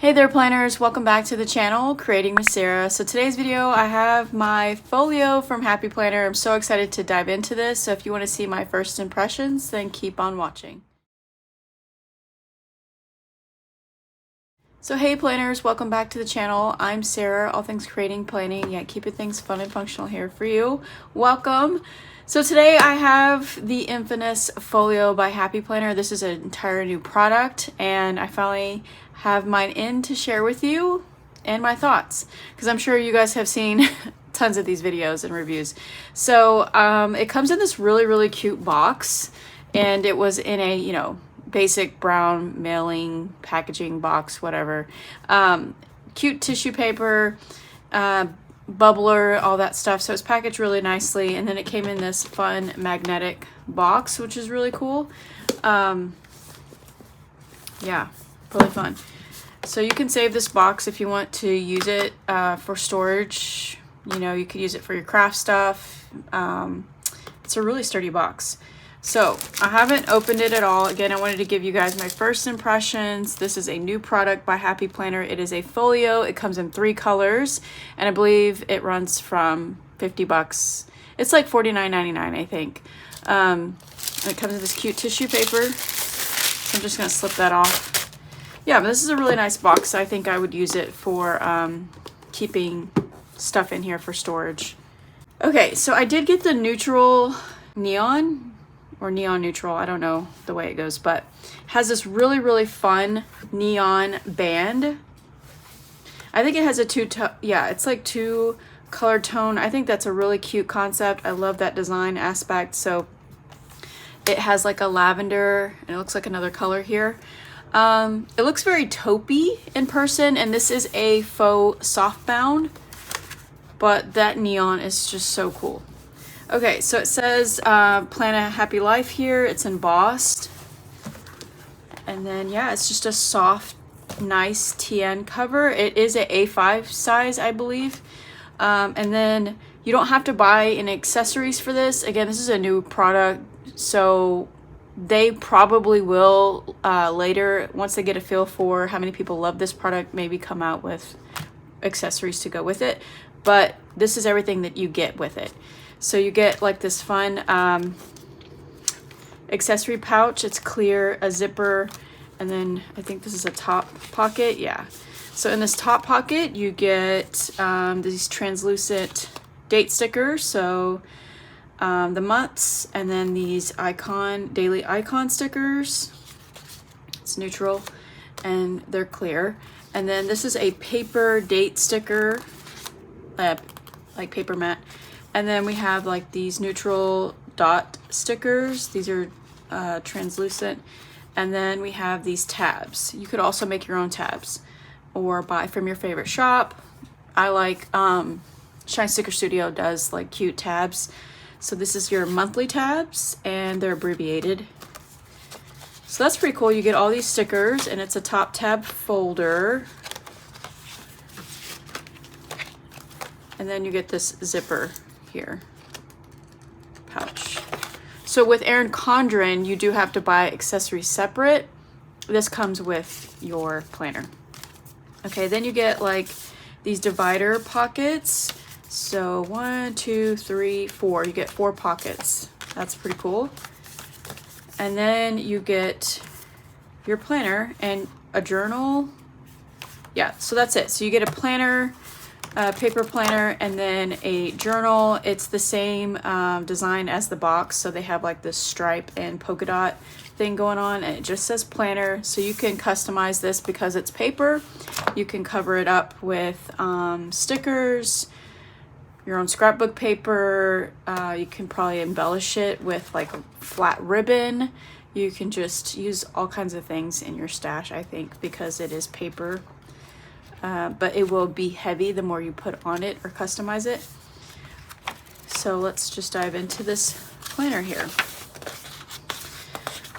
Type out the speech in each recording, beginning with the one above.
Hey there planners, welcome back to the channel, Creating with Sarah. So today's video I have my folio from Happy Planner. I'm so excited to dive into this, so if you want to see my first impressions, then keep on watching. So hey planners, welcome back to the channel. I'm Sarah, all things creating, planning, yet keeping things fun and functional here for you. Welcome. So today I have the infamous Folio by Happy Planner. This is an entire new product and I finally have mine in to share with you and my thoughts, because I'm sure you guys have seen tons of these videos and reviews. So it comes in this really cute box, and it was in a, basic brown mailing packaging box, whatever. Cute tissue paper, bubbler, all that stuff. So it's packaged really nicely, and then it came in this fun magnetic box, which is really cool. Yeah, really fun. So you can save this box if you want to use it for storage. You could use it for your craft stuff. It's a really sturdy box. So I haven't opened it at all. Again, I wanted to give you guys my first impressions. This is a new product by Happy Planner. It is a folio. It comes in 3 colors, and I believe it runs from 50 bucks. It's like $49.99, I think. It comes in this cute tissue paper. So I'm just gonna slip that off. Yeah, but this is a really nice box. I think I would use it for keeping stuff in here for storage. Okay, so I did get the neutral neon, or neon neutral, I don't know the way it goes, but has this really fun neon band. I think it has a it's like 2 color tone. I think that's a really cute concept. I love that design aspect. So it has like a lavender, and it looks like another color here. It looks very taupey in person, and this is a faux softbound, but that neon is just so cool. Okay, so it says plan a happy life here. It's embossed, and then yeah, it's just a soft, nice TN cover. It is an A5 size, I believe. And then you don't have to buy any accessories for this. Again, this is a new product, so they probably will later, once they get a feel for how many people love this product, maybe come out with accessories to go with it. But this is everything that you get with it. So you get like this fun accessory pouch. It's clear, a zipper, and then I think this is a top pocket. Yeah. So in this top pocket, you get these translucent date stickers. So the months, and then these daily icon stickers. It's neutral and they're clear. And then this is a paper date sticker, like paper mat. And then we have like these neutral dot stickers. These are translucent. And then we have these tabs. You could also make your own tabs or buy from your favorite shop. I like Shine Sticker Studio does like cute tabs. So this is your monthly tabs, and they're abbreviated. So that's pretty cool. You get all these stickers, and it's a top tab folder. And then you get this zipper here, pouch. So with Erin Condren, you do have to buy accessories separate. This comes with your planner. Okay, then you get like these divider pockets. So 1, 2, 3, 4. You get 4 pockets. That's pretty cool. And then you get your planner and a journal. Yeah, so that's it. So you get a planner, a paper planner, and then a journal. It's the same design as the box. So they have like this stripe and polka dot thing going on, and it just says planner. So you can customize this because it's paper. You can cover it up with stickers, your own scrapbook paper. You can probably embellish it with like a flat ribbon. You can just use all kinds of things in your stash, I think, because it is paper. But it will be heavy the more you put on it or customize it. So let's just dive into this planner here.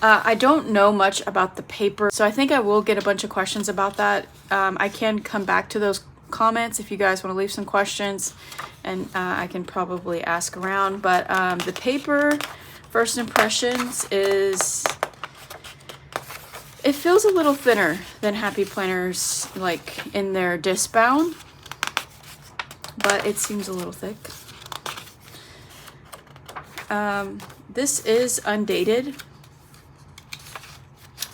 I don't know much about the paper, so I think I will get a bunch of questions about that. I can come back to those comments if you guys want to leave some questions, and I can probably ask around. But the paper, first impressions is It feels a little thinner than Happy Planners, like in their disc bound, but it seems a little thick. This is Undated.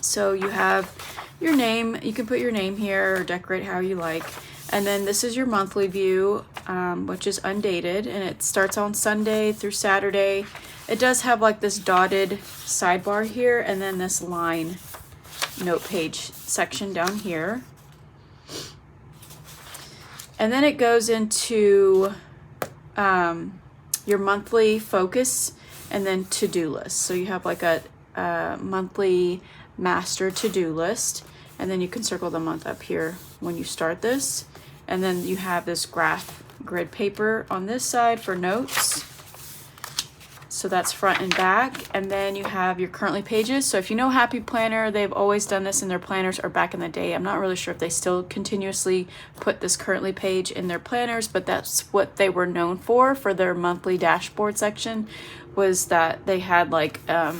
So you have your name, you can put your name here or decorate how you like. And then this is your monthly view, which is Undated, and it starts on Sunday through Saturday. It does have like this dotted sidebar here and then this line note page section down here. And then it goes into your monthly focus and then to-do list. So you have like a monthly master to-do list, and then you can circle the month up here when you start this. And then you have this graph grid paper on this side for notes. So that's front and back. And then you have your currently pages. So if you know Happy Planner, they've always done this in their planners, or back in the day. I'm not really sure if they still continuously put this currently page in their planners, but that's what they were known for their monthly dashboard section, was that they had like a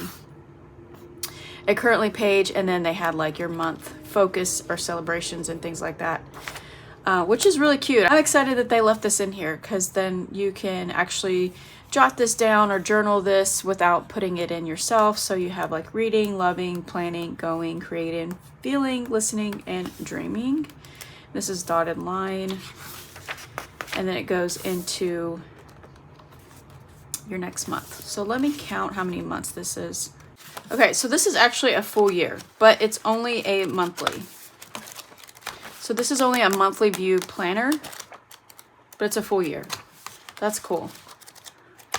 currently page, and then they had like your month focus or celebrations and things like that. Which is really cute. I'm excited that they left this in here, because then you can actually jot this down or journal this without putting it in yourself. So you have like reading, loving, planning, going, creating, feeling, listening, and dreaming. This is dotted line. And then it goes into your next month. So let me count how many months this is. Okay, so this is actually a full year, but it's only a monthly. So this is only a monthly view planner, but it's a full year. That's cool.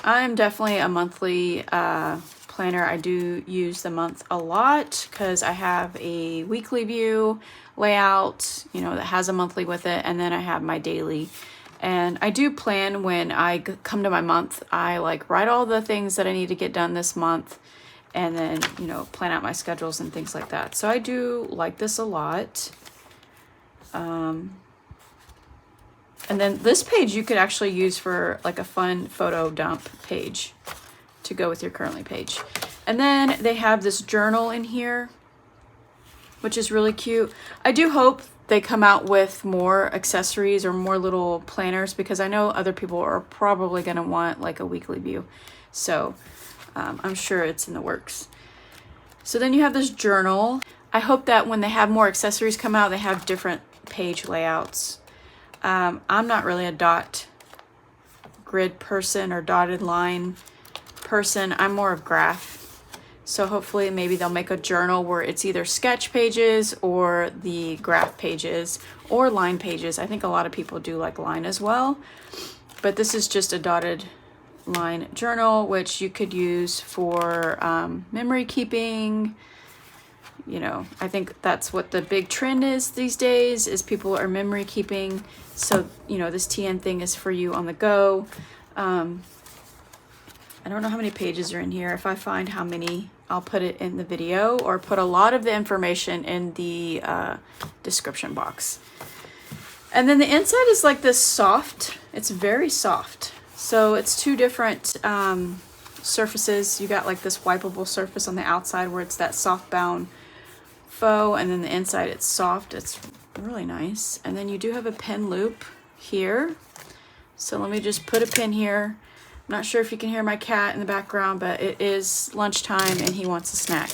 I'm definitely a monthly planner. I do use the month a lot because I have a weekly view layout, you know, that has a monthly with it, and then I have my daily. And I do plan when I come to my month. I like write all the things that I need to get done this month, and then, you know, plan out my schedules and things like that. So I do like this a lot. And then this page you could actually use for like a fun photo dump page to go with your currently page. And then they have this journal in here, which is really cute. I do hope they come out with more accessories or more little planners, because I know other people are probably going to want like a weekly view. So I'm sure it's in the works. So then you have this journal. I hope that when they have more accessories come out, they have different page layouts. I'm not really a dot grid person or dotted line person. I'm more of graph. So hopefully maybe they'll make a journal where it's either sketch pages or the graph pages or line pages. I think a lot of people do like line as well, but this is just a dotted line journal, which you could use for memory keeping. You know, I think that's what the big trend is these days, is people are memory keeping. So, you know, this TN thing is for you on the go. I don't know how many pages are in here. If I find how many, I'll put it in the video, or put a lot of the information in the description box. And then the inside is like this soft. It's very soft. So it's two different surfaces. You got like this wipeable surface on the outside where it's that soft bound faux, and then the inside it's soft. It's really nice. And then you do have a pen loop here. So let me just put a pin here. I'm not sure if you can hear my cat in the background, but it is lunchtime and he wants a snack.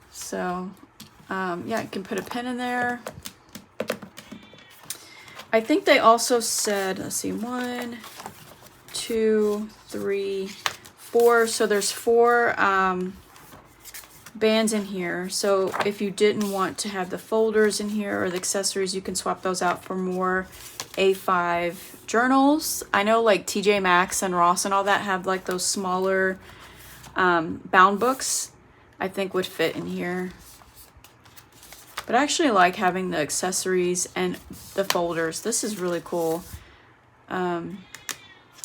So yeah, you can put a pin in there. I think they also said, let's see, 1, 2, 3, 4. So there's 4 bands in here. So if you didn't want to have the folders in here or the accessories, you can swap those out for more A5 journals. I know like TJ Maxx and Ross and all that have like those smaller bound books, I think would fit in here. But I actually like having the accessories and the folders. This is really cool. And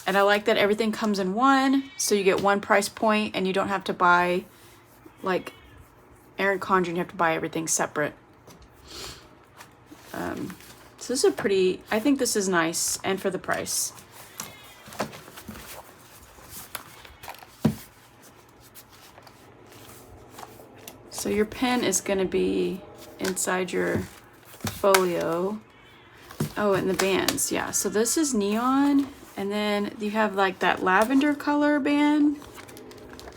I like that everything comes in one, so you get one price point and you don't have to buy like Erin Condren, you have to buy everything separate. So this is a pretty, I think this is nice, and for the price. So So your pen is going to be inside your folio. Oh, and the bands, yeah. So this is neon, and then you have like that lavender color band,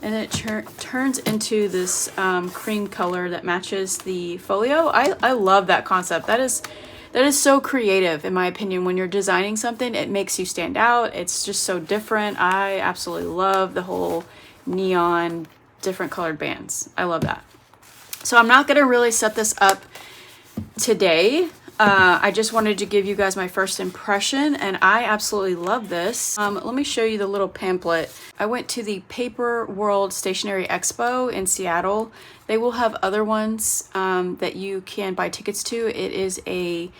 and then it turns into this cream color that matches the folio. I love that concept. That is so creative, in my opinion. When you're designing something, it makes you stand out. It's just so different. I absolutely love the whole neon, different colored bands. I love that. So I'm not gonna really set this up today. I just wanted to give you guys my first impression, and I absolutely love this. Let me show you the little pamphlet. I went to the Paper World Stationery Expo in Seattle. They will have other ones that you can buy tickets to. It is a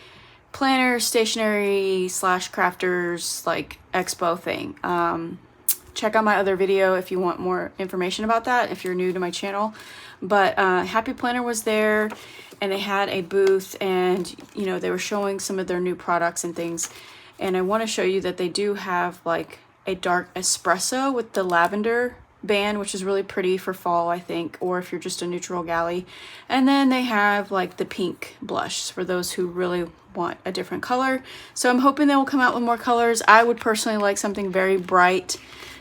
planner, stationery / crafters like expo thing. Check out my other video if you want more information about that, if you're new to my channel. But Happy Planner was there, and they had a booth, and you know, they were showing some of their new products and things. And I want to show you that they do have like a dark espresso with the lavender band, which is really pretty for fall, I think, or if you're just a neutral galley. And then they have like the pink blush for those who really want a different color. So I'm hoping they will come out with more colors. I would personally like something very bright,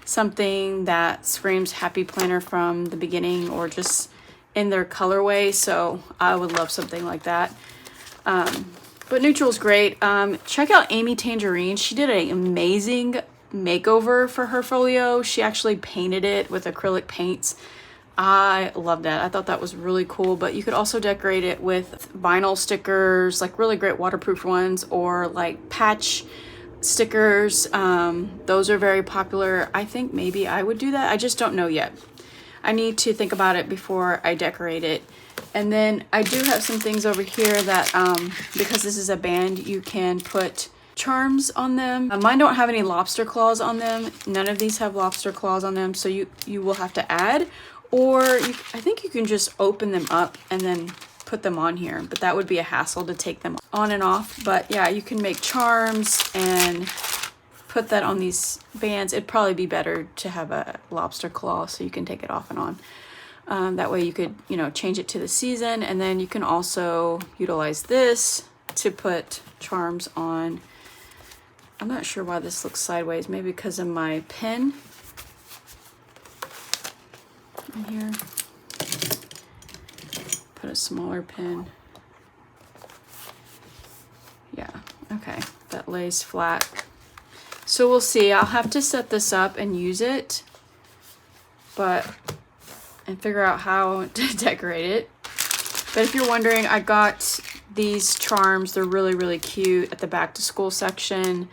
something that screams Happy Planner from the beginning, or just in their colorway. So I would love something like that. But neutral is great. Check out Amy Tangerine. She did an amazing makeover for her folio. She actually painted it with acrylic paints. I love that. I thought that was really cool. But you could also decorate it with vinyl stickers, like really great waterproof ones, or like patch stickers. Those are very popular. I think maybe I would do that. I just don't know yet. I need to think about it before I decorate it. And then I do have some things over here that because this is a band, you can put charms on them. Mine don't have any lobster claws on them. None of these have lobster claws on them, so you will have to add, or I think you can just open them up and then put them on here, but that would be a hassle to take them on and off. But yeah, you can make charms and put that on these bands. It'd probably be better to have a lobster claw so you can take it off and on. That way you could, you know, change it to the season. And then you can also utilize this to put charms on. I'm not sure why this looks sideways, maybe because of my pen in here. Put a smaller pen. Yeah, okay, that lays flat. So we'll see. I'll have to set this up and use it, and figure out how to decorate it. But if you're wondering, I got these charms. They're really, really cute at the back to school section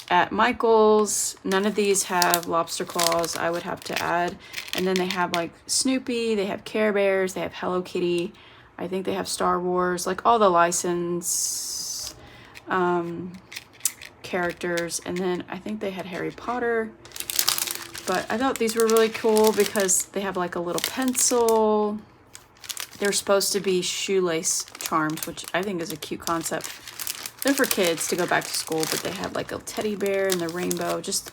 at Michael's. None of these have lobster claws. I would have to add. And then they have like Snoopy, they have Care Bears, they have Hello Kitty. I think they have Star Wars, like all the license characters. And then I think they had Harry Potter. But I thought these were really cool because they have like a little pencil. They're supposed to be shoelace charms, which I think is a cute concept. They're for kids to go back to school, but they have like a teddy bear and the rainbow. Just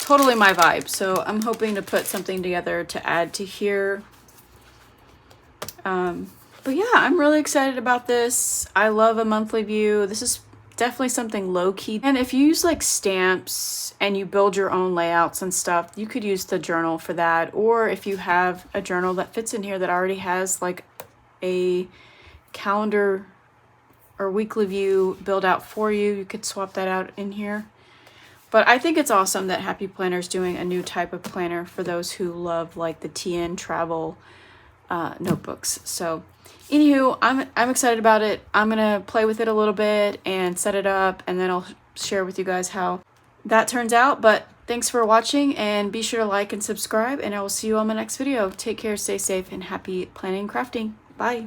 totally my vibe. So I'm hoping to put something together to add to here. But yeah, I'm really excited about this. I love a monthly view. This is definitely something low-key. And if you use like stamps and you build your own layouts and stuff, you could use the journal for that. Or if you have a journal that fits in here that already has like a calendar or weekly view build out for you, you could swap that out in here. But I think it's awesome that Happy Planner is doing a new type of planner for those who love like the TN travel notebooks. So anywho, I'm excited about it. I'm gonna play with it a little bit and set it up, and then I'll share with you guys how that turns out. But thanks for watching, and be sure to like and subscribe, and I will see you on my next video. Take care, stay safe, and happy planning and crafting. Bye.